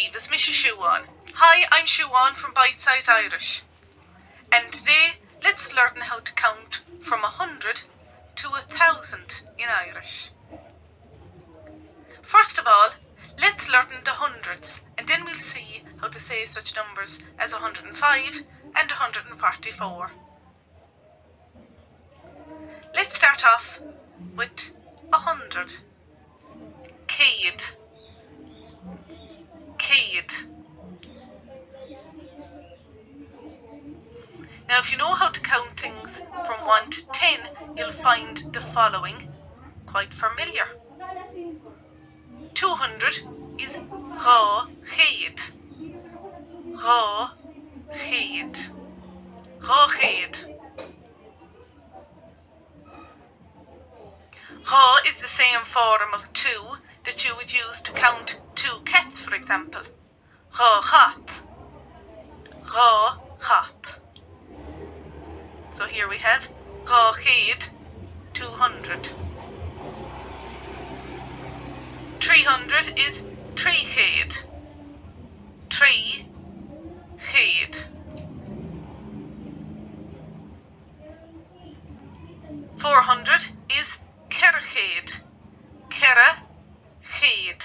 Steve, it's Mrs. Shuan. Hi, I'm Shuan from Bite Size Irish. And today, let's learn how to count from 100 to 1,000 in Irish. First of all, let's learn the hundreds, and then we'll see how to say such numbers as 105 and 144. Let's start off with 100. Céad. Céad. Now, if you know how to count things from 1 to 10, you'll find the following quite familiar. 200 is Rá Chéad. Rá Chéad. Rá Chéad. Rá is the same form of 2 that you would use to count 2 cats, for example. Rá Chat. Rá Chat. So here we have Rá Chéad, 200. 300 is Trí Chéad. Trí Chéad. 400 is Ceithre Chéad. Ceithre Chéad.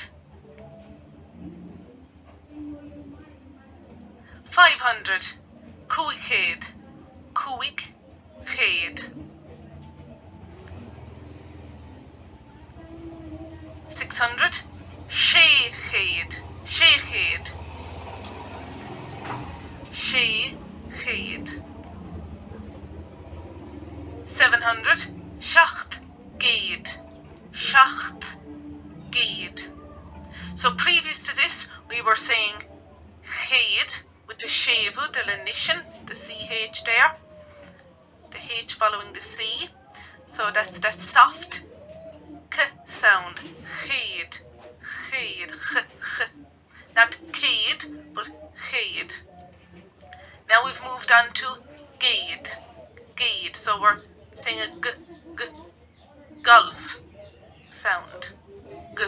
500 Cúig Chéad. Cúig Chéad. 600 Sé Chéad. Sé Chéad. Sé Chéad. 700 Seacht Géad. Seacht Géad. So previous to this, we were saying Chéad with the shevu, the lenition, the CH there, the H following the C. So that's that soft K sound. Chéad. Chéad. Ch. Not Céad, but Chéad. Now we've moved on to Géad. Géad. So we're saying a G. Golf sound. G.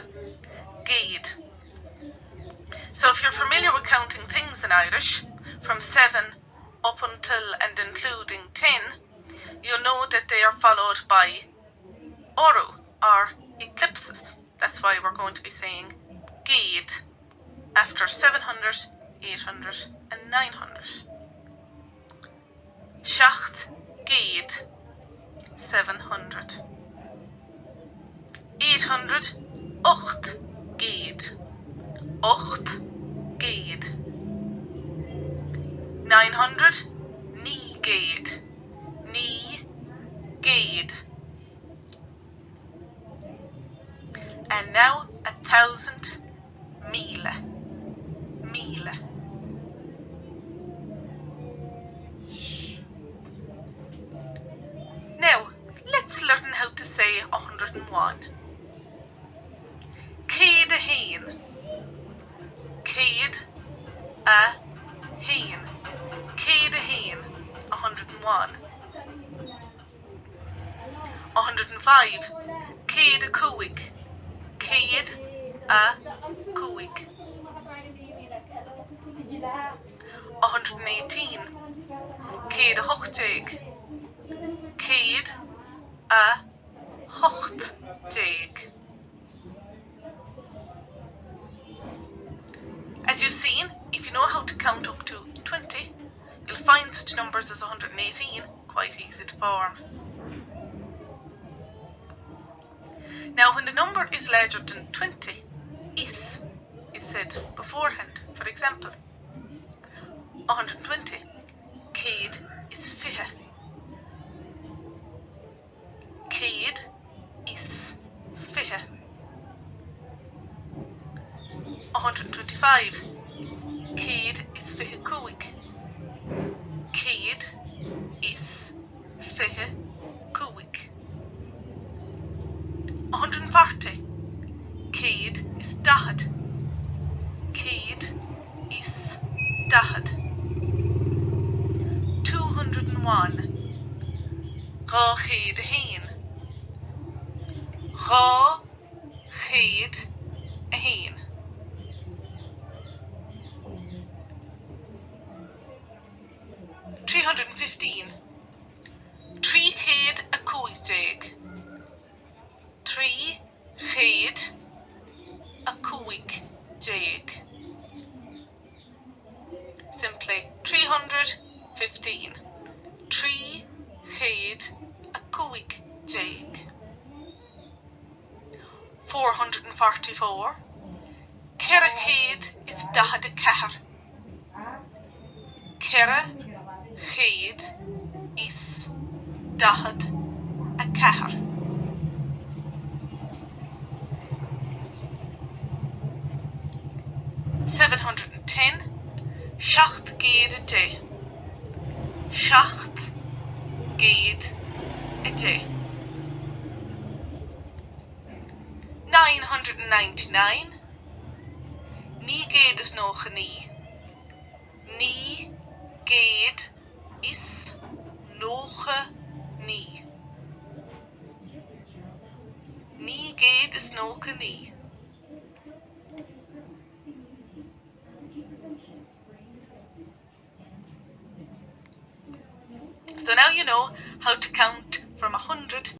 Géad. So if you're familiar with counting things in Irish, from 7 up until and including 10, you'll know that they are followed by oru, or eclipses. That's why we're going to be saying Géad after 700, 800 and 900. Seacht Géad, 700. 800, Ocht Géad. Ocht Géad. 900, Ní Géad. Ní Géad. And now 1,000, Míle. Míle. Now, let's learn how to say 101. Céad a Hain. Céad a Hain. Céad a Hain, 101. 105. Céad a Cúig. Céad a Cúig. 118. Céad a Hochtéig. Céad a Hochtéig. As you've seen, if you know how to count up to 20, you'll find such numbers as 118 quite easy to form. Now, when the number is larger than 20, is said beforehand. For example, 120, Céad is Fiche. Céad is Fiche. 125, Céad is Fiche Cúig. Céad is Fiche Cúig. 140, Céad is Dahad. Céad is Dahad. 201, Rá Chéad a Hain. Rá Chéad a Hain. 315. Trí chéad a cúig. Trí chéad a cúig. Simply 315. Trí chéad a cúig. 444. Cera chéad is dahad a cehar. Cera chéad is dahad a cehar. 710. Seacht géad a dé. Seacht géad a dé. 999. Ní géad is nócha ní. Ní géad is nócha ní. Ní géad is nócha ní. So now you know how to count from 100